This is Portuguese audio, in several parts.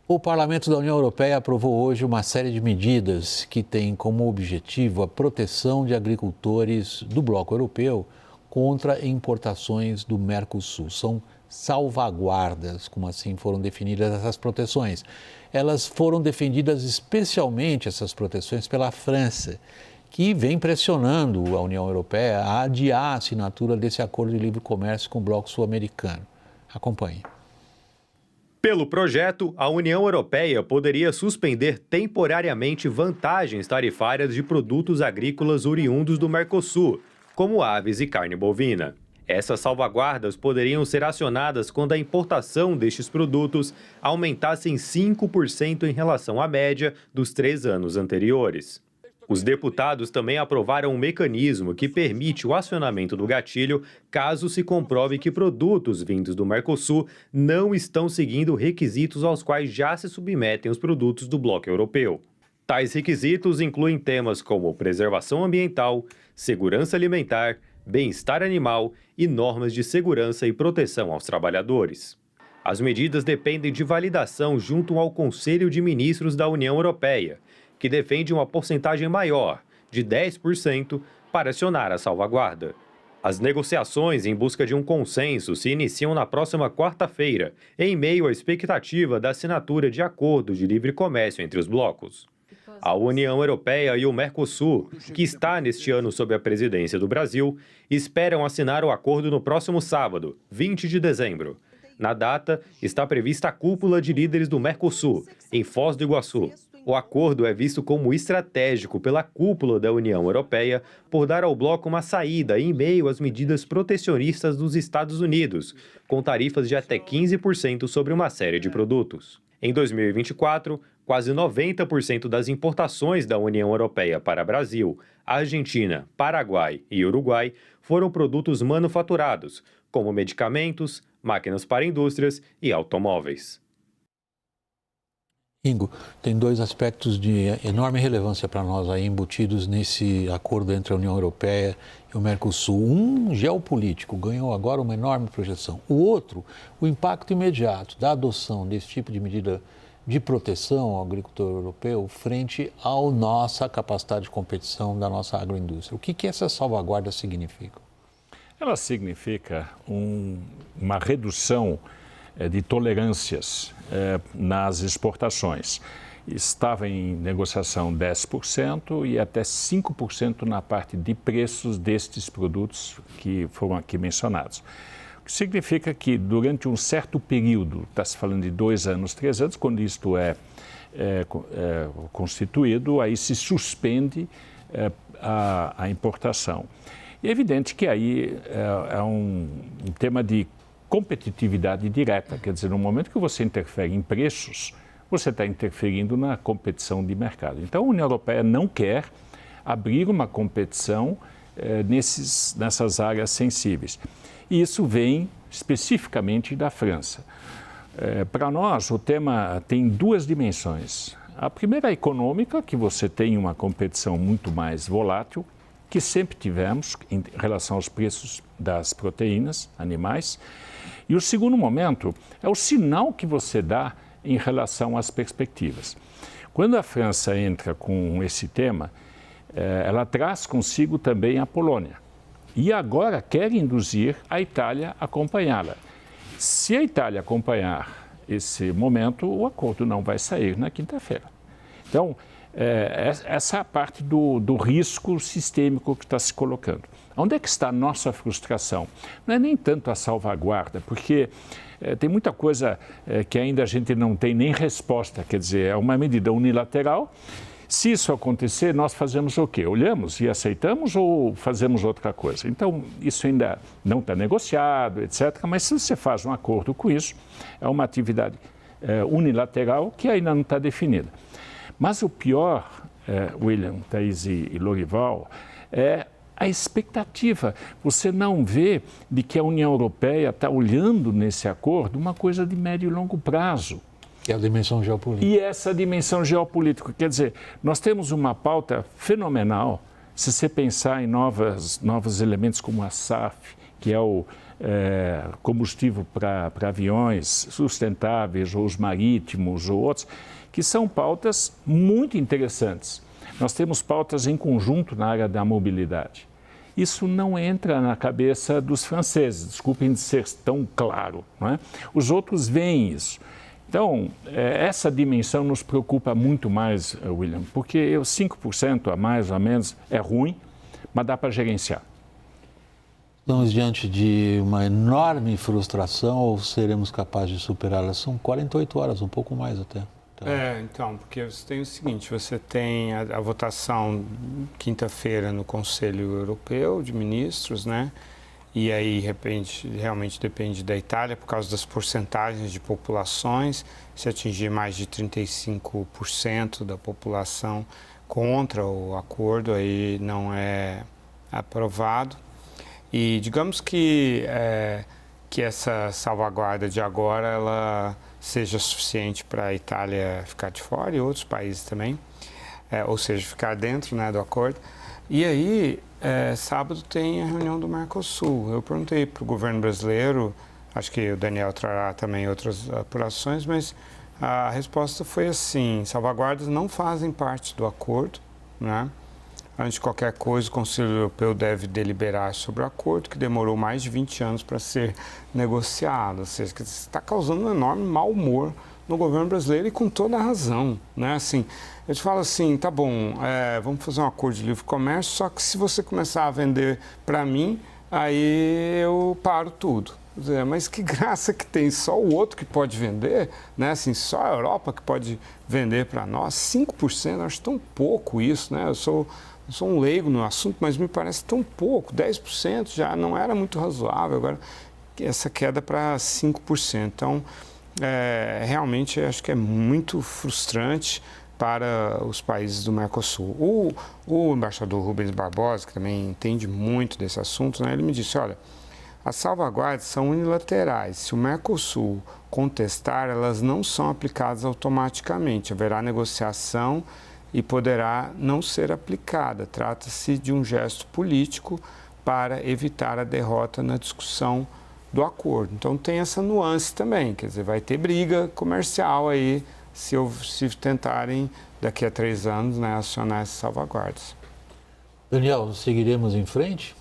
O Parlamento da União Europeia aprovou hoje uma série de medidas que têm como objetivo a proteção de agricultores do bloco europeu contra importações do Mercosul. São salvaguardas, como assim foram definidas essas proteções. Elas foram defendidas especialmente, essas proteções, pela França, que vem pressionando a União Europeia a adiar a assinatura desse acordo de livre comércio com o bloco sul-americano. Acompanhe. Pelo projeto, a União Europeia poderia suspender temporariamente vantagens tarifárias de produtos agrícolas oriundos do Mercosul, como aves e carne bovina. Essas salvaguardas poderiam ser acionadas quando a importação destes produtos aumentasse em 5% em relação à média dos 3 anos anteriores. Os deputados também aprovaram um mecanismo que permite o acionamento do gatilho caso se comprove que produtos vindos do Mercosul não estão seguindo requisitos aos quais já se submetem os produtos do bloco europeu. Tais requisitos incluem temas como preservação ambiental, segurança alimentar, bem-estar animal e normas de segurança e proteção aos trabalhadores. As medidas dependem de validação junto ao Conselho de Ministros da União Europeia, que defende uma porcentagem maior, de 10%, para acionar a salvaguarda. As negociações em busca de um consenso se iniciam na próxima quarta-feira, em meio à expectativa da assinatura de acordos de livre comércio entre os blocos. A União Europeia e o Mercosul, que está neste ano sob a presidência do Brasil, esperam assinar o acordo no próximo sábado, 20 de dezembro. Na data, está prevista a cúpula de líderes do Mercosul, em Foz do Iguaçu. O acordo é visto como estratégico pela cúpula da União Europeia por dar ao bloco uma saída em meio às medidas protecionistas dos Estados Unidos, com tarifas de até 15% sobre uma série de produtos. Em 2024, quase 90% das importações da União Europeia para Brasil, Argentina, Paraguai e Uruguai foram produtos manufaturados, como medicamentos, máquinas para indústrias e automóveis. Ingo, tem 2 aspectos de enorme relevância para nós aí embutidos nesse acordo entre a União Europeia e o Mercosul. Um, geopolítico, ganhou agora uma enorme projeção. O outro, o impacto imediato da adoção desse tipo de medida de proteção ao agricultor europeu frente à nossa capacidade de competição da nossa agroindústria. O que essas salvaguardas significam? Ela significa uma redução de tolerâncias nas exportações. Estava em negociação 10% e até 5% na parte de preços destes produtos que foram aqui mencionados. O que significa que durante um certo período, está se falando de 2 anos, 3 anos, quando isto é constituído, aí se suspende a importação. E é evidente que aí é um tema de competitividade direta, quer dizer, no momento que você interfere em preços, você está interferindo na competição de mercado. Então, a União Europeia não quer abrir uma competição nessas áreas sensíveis. E isso vem especificamente da França. Para nós, o tema tem 2 dimensões. A primeira é econômica, que você tem uma competição muito mais volátil, que sempre tivemos em relação aos preços das proteínas animais. E o segundo momento é o sinal que você dá em relação às perspectivas. Quando a França entra com esse tema, ela traz consigo também a Polônia. E agora quer induzir a Itália a acompanhá-la. Se a Itália acompanhar esse momento, o acordo não vai sair na quinta-feira. Então, essa é a parte do risco sistêmico que está se colocando. Onde é que está a nossa frustração? Não é nem tanto a salvaguarda, porque tem muita coisa que ainda a gente não tem nem resposta, quer dizer, é uma medida unilateral. Se isso acontecer, nós fazemos o quê? Olhamos e aceitamos ou fazemos outra coisa? Então, isso ainda não está negociado, etc. Mas se você faz um acordo com isso, é uma atividade unilateral que ainda não está definida. Mas o pior, William, Thaís e Lorival, é a expectativa. Você não vê de que a União Europeia está olhando nesse acordo uma coisa de médio e longo prazo. Que é a dimensão geopolítica. E essa dimensão geopolítica, quer dizer, nós temos uma pauta fenomenal, se você pensar em novos elementos como a SAF, que é o combustível para aviões sustentáveis, ou os marítimos, ou outros, que são pautas muito interessantes. Nós temos pautas em conjunto na área da mobilidade. Isso não entra na cabeça dos franceses, desculpem de ser tão claro, não é? Os outros veem isso. Então, essa dimensão nos preocupa muito mais, William, porque os 5% a mais ou a menos é ruim, mas dá para gerenciar. Estamos diante de uma enorme frustração ou seremos capazes de superá-la? São 48 horas, um pouco mais até. Então, porque você tem o seguinte, você tem a votação quinta-feira no Conselho Europeu de Ministros, né? E aí, de repente, realmente depende da Itália por causa das porcentagens de populações. Se atingir mais de 35% da população contra o acordo, aí não é aprovado. E digamos que essa salvaguarda de agora ela seja suficiente para a Itália ficar de fora e outros países também, ou seja, ficar dentro, né, do acordo. E aí, sábado tem a reunião do Mercosul. Eu perguntei para o governo brasileiro, acho que o Daniel trará também outras apurações, mas a resposta foi assim: salvaguardas não fazem parte do acordo, né? Antes de qualquer coisa, o Conselho Europeu deve deliberar sobre o acordo, que demorou mais de 20 anos para ser negociado. Ou seja, está causando um enorme mau humor no governo brasileiro e com toda a razão, né? Assim, eu te falo assim, tá bom, vamos fazer um acordo de livre comércio, só que se você começar a vender para mim, aí eu paro tudo. Mas que graça que tem, só o outro que pode vender, né? Assim, só a Europa que pode vender para nós, 5%, eu acho tão pouco isso, né? Eu sou um leigo no assunto, mas me parece tão pouco, 10% já não era muito razoável, agora essa queda para 5%. Então, realmente acho que é muito frustrante para os países do Mercosul. O embaixador Rubens Barbosa, que também entende muito desse assunto, né, ele me disse, olha, as salvaguardas são unilaterais. Se o Mercosul contestar, elas não são aplicadas automaticamente. Haverá negociação e poderá não ser aplicada. Trata-se de um gesto político para evitar a derrota na discussão do acordo. Então tem essa nuance também, quer dizer, vai ter briga comercial aí se tentarem daqui a 3 anos, né, acionar essas salvaguardas. Daniel, seguiremos em frente?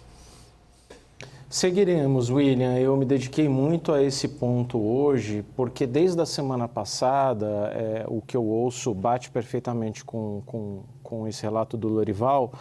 Seguiremos, William. Eu me dediquei muito a esse ponto hoje, porque desde a semana passada, o que eu ouço bate perfeitamente com esse relato do Lorival,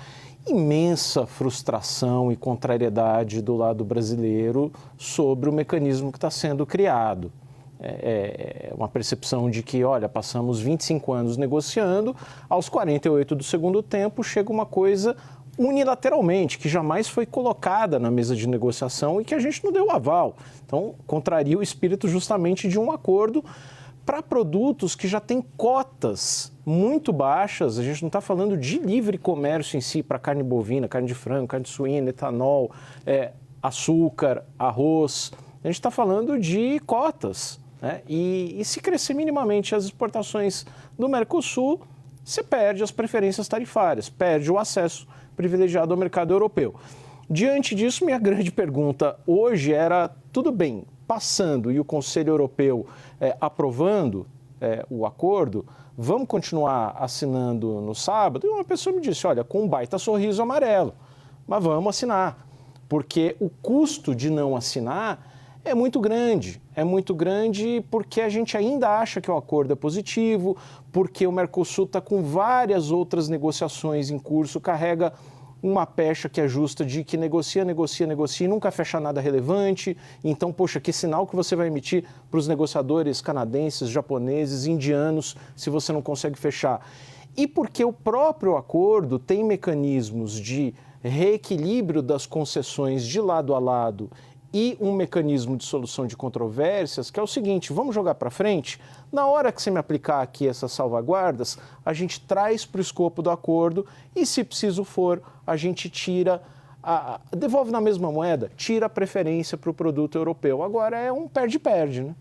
imensa frustração e contrariedade do lado brasileiro sobre o mecanismo que está sendo criado. É uma percepção de que, olha, passamos 25 anos negociando, aos 48 do segundo tempo chega uma coisa unilateralmente, que jamais foi colocada na mesa de negociação e que a gente não deu aval. Então, contraria o espírito justamente de um acordo para produtos que já têm cotas muito baixas. A gente não está falando de livre comércio em si para carne bovina, carne de frango, carne de suína, etanol, açúcar, arroz. A gente está falando de cotas, né? E se crescer minimamente as exportações do Mercosul, você perde as preferências tarifárias, perde o acesso privilegiado ao mercado europeu. Diante disso, minha grande pergunta hoje era, tudo bem, passando e o Conselho Europeu aprovando o acordo, vamos continuar assinando no sábado? E uma pessoa me disse, olha, com um baita sorriso amarelo, mas vamos assinar, porque o custo de não assinar é muito grande porque a gente ainda acha que o acordo é positivo, porque o Mercosul está com várias outras negociações em curso, carrega uma pecha que é justa de que negocia e nunca fecha nada relevante. Então, poxa, que sinal que você vai emitir para os negociadores canadenses, japoneses, indianos, se você não consegue fechar? E porque o próprio acordo tem mecanismos de reequilíbrio das concessões de lado a lado e um mecanismo de solução de controvérsias, que é o seguinte, vamos jogar para frente, na hora que você me aplicar aqui essas salvaguardas, a gente traz para o escopo do acordo e, se preciso for, a gente tira, devolve na mesma moeda, tira a preferência para o produto europeu. Agora é um perde-perde, né?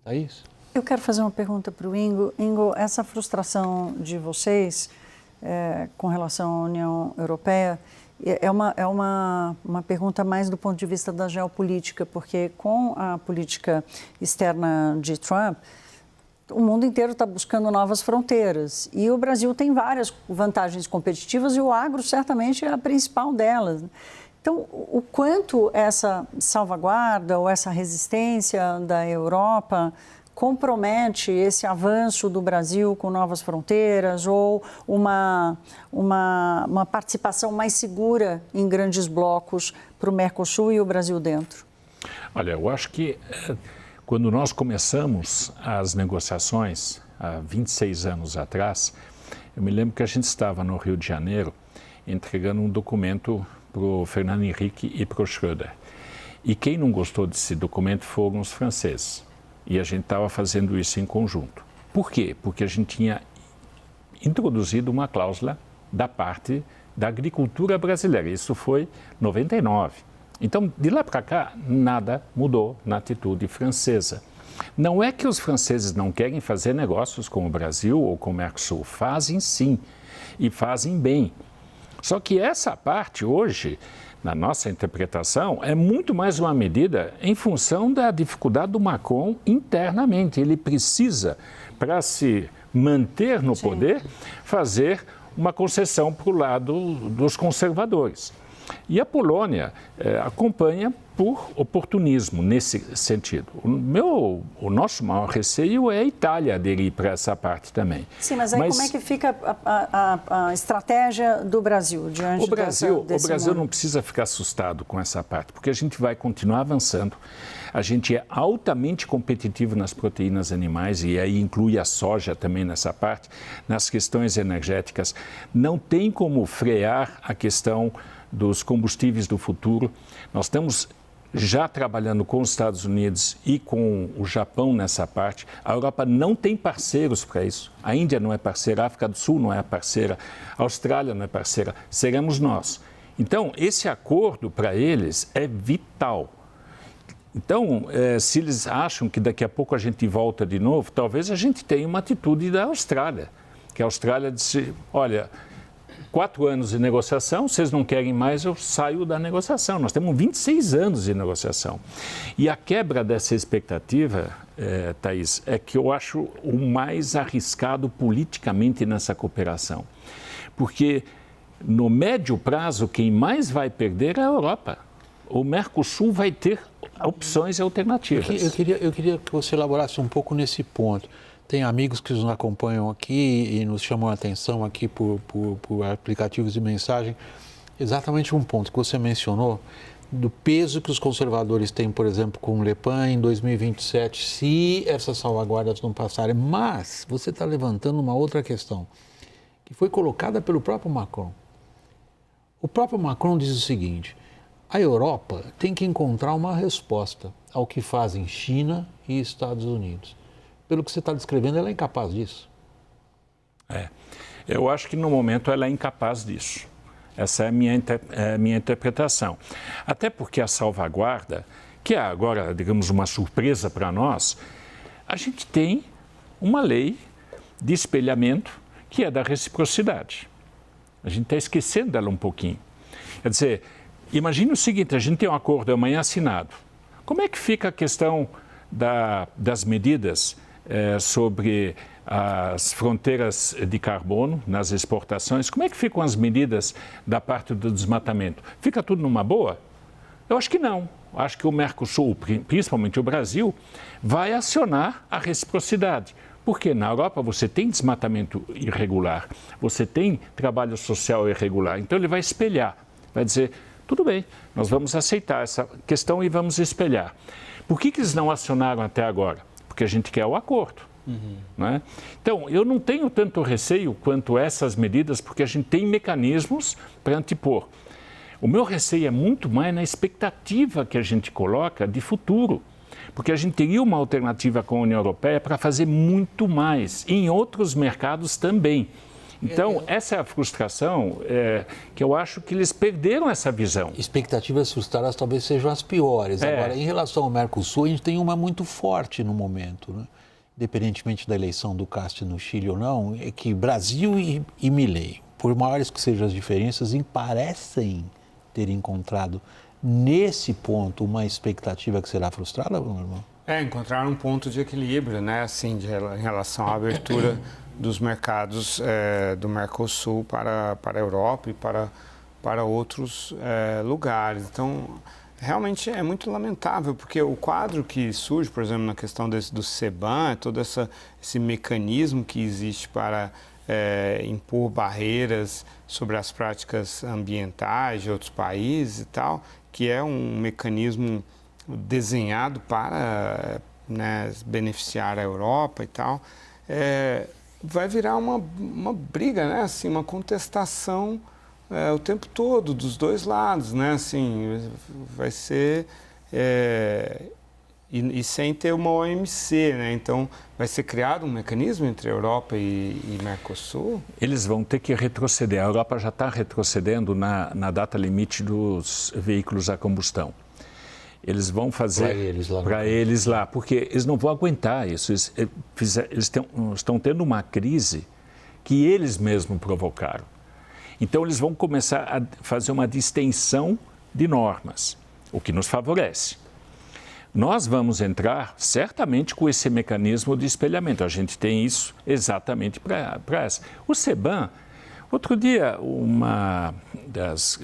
É isso. Eu quero fazer uma pergunta para o Ingo. Ingo, essa frustração de vocês com relação à União Europeia, É uma pergunta mais do ponto de vista da geopolítica, porque com a política externa de Trump, o mundo inteiro está buscando novas fronteiras. E o Brasil tem várias vantagens competitivas e o agro certamente é a principal delas. Então, o quanto essa salvaguarda ou essa resistência da Europa compromete esse avanço do Brasil com novas fronteiras ou uma participação mais segura em grandes blocos para o Mercosul e o Brasil dentro? Olha, eu acho que quando nós começamos as negociações, há 26 anos atrás, eu me lembro que a gente estava no Rio de Janeiro entregando um documento para o Fernando Henrique e para o Schröder. E quem não gostou desse documento foram os franceses. E a gente estava fazendo isso em conjunto. Por quê? Porque a gente tinha introduzido uma cláusula da parte da agricultura brasileira. Isso foi em 99. Então, de lá para cá, nada mudou na atitude francesa. Não é que os franceses não querem fazer negócios com o Brasil ou com o Mercosul. Fazem sim, e fazem bem. Só que essa parte hoje, na nossa interpretação, é muito mais uma medida em função da dificuldade do Macron internamente. Ele precisa, para se manter no poder, fazer uma concessão para o lado dos conservadores. E a Polônia acompanha por oportunismo nesse sentido. O nosso maior receio é a Itália aderir para essa parte também. Sim, mas aí como é que fica a estratégia do Brasil diante o Brasil mundo? Não precisa ficar assustado com essa parte, porque a gente vai continuar avançando. A gente é altamente competitivo nas proteínas animais e aí inclui a soja também nessa parte, nas questões energéticas. Não tem como frear a questão dos combustíveis do futuro. Nós estamos já trabalhando com os Estados Unidos e com o Japão nessa parte. A Europa não tem parceiros para isso. A Índia não é parceira, a África do Sul não é parceira, a Austrália não é parceira. Seremos nós. Então, esse acordo para eles é vital. Então, se eles acham que daqui a pouco a gente volta de novo, talvez a gente tenha uma atitude da Austrália. Que a Austrália disse, olha, 4 anos de negociação, vocês não querem mais, eu saio da negociação. Nós temos 26 anos de negociação. E a quebra dessa expectativa, Thaís, é que eu acho o mais arriscado politicamente nessa cooperação. Porque no médio prazo, quem mais vai perder é a Europa. O Mercosul vai ter opções alternativas. Eu queria que você elaborasse um pouco nesse ponto. Tem amigos que nos acompanham aqui e nos chamam a atenção aqui por aplicativos de mensagem. Exatamente um ponto que você mencionou, do peso que os conservadores têm, por exemplo, com o Le Pen em 2027, se essas salvaguardas não passarem. Mas você está levantando uma outra questão, que foi colocada pelo próprio Macron. O próprio Macron diz o seguinte, a Europa tem que encontrar uma resposta ao que fazem China e Estados Unidos. Pelo que você está descrevendo, ela é incapaz disso. Eu acho que no momento ela é incapaz disso. Essa é a minha interpretação. Até porque a salvaguarda, que é agora, digamos, uma surpresa para nós, a gente tem uma lei de espelhamento que é da reciprocidade. A gente está esquecendo dela um pouquinho. Quer dizer, imagine o seguinte, a gente tem um acordo amanhã assinado. Como é que fica a questão das medidas sobre as fronteiras de carbono nas exportações? Como é que ficam as medidas da parte do desmatamento? Fica tudo numa boa? Eu acho que não. Acho que o Mercosul, principalmente o Brasil, vai acionar a reciprocidade. Porque na Europa você tem desmatamento irregular, você tem trabalho social irregular, então ele vai espelhar, vai dizer, tudo bem, nós vamos aceitar essa questão e vamos espelhar. Por que eles não acionaram até agora? Porque a gente quer o acordo. Né? Então, eu não tenho tanto receio quanto essas medidas, porque a gente tem mecanismos para antipor. O meu receio é muito mais na expectativa que a gente coloca de futuro, porque a gente teria uma alternativa com a União Europeia para fazer muito mais, em outros mercados também. Então, essa é a frustração que eu acho que eles perderam essa visão. Expectativas frustradas talvez sejam as piores. Agora, em relação ao Mercosul, a gente tem uma muito forte no momento, né? Independentemente da eleição do Castro no Chile ou não, é que Brasil e Milei, por maiores que sejam as diferenças, parecem ter encontrado nesse ponto uma expectativa que será frustrada, meu irmão? Encontrar um ponto de equilíbrio, né, assim, em relação à abertura dos mercados do Mercosul para a Europa e para outros lugares. Então, realmente é muito lamentável, porque o quadro que surge, por exemplo, na questão do CBAM, todo esse mecanismo que existe para impor barreiras sobre as práticas ambientais de outros países e tal, que é um mecanismo desenhado para beneficiar a Europa e tal, vai virar uma briga, né? Assim, uma contestação o tempo todo dos dois lados, né? Assim, vai ser e sem ter uma OMC, né? Então vai ser criado um mecanismo entre a Europa e Mercosul? Eles vão ter que retroceder. A Europa já está retrocedendo na data limite dos veículos a combustão. Eles vão fazer para eles lá, porque eles não vão aguentar isso. Eles estão tendo uma crise que eles mesmos provocaram. Então, eles vão começar a fazer uma distensão de normas, o que nos favorece. Nós vamos entrar certamente com esse mecanismo de espelhamento. A gente tem isso exatamente para essa. O CBAM, outro dia, uma das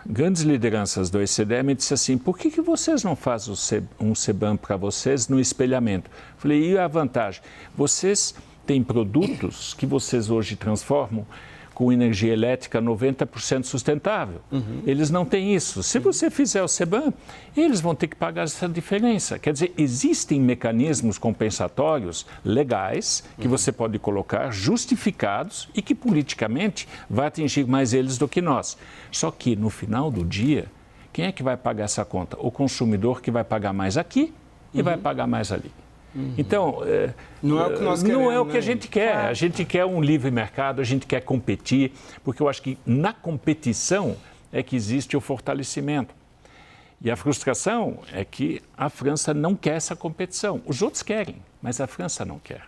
grandes lideranças do OECD me disse assim, por que vocês não fazem um CBAM para vocês no espelhamento? Falei, e a vantagem? Vocês têm produtos que vocês hoje transformam com energia elétrica 90% sustentável. Eles não têm isso. Se você fizer o CBAM, eles vão ter que pagar essa diferença. Quer dizer, existem mecanismos compensatórios legais que você pode colocar, justificados e que politicamente vai atingir mais eles do que nós. Só que no final do dia, quem é que vai pagar essa conta? O consumidor que vai pagar mais aqui e vai pagar mais ali. Então, não é o que nós queremos, não é o que a gente quer. A gente quer um livre mercado, a gente quer competir, porque eu acho que na competição é que existe o fortalecimento. E a frustração é que a França não quer essa competição. Os outros querem, mas a França não quer.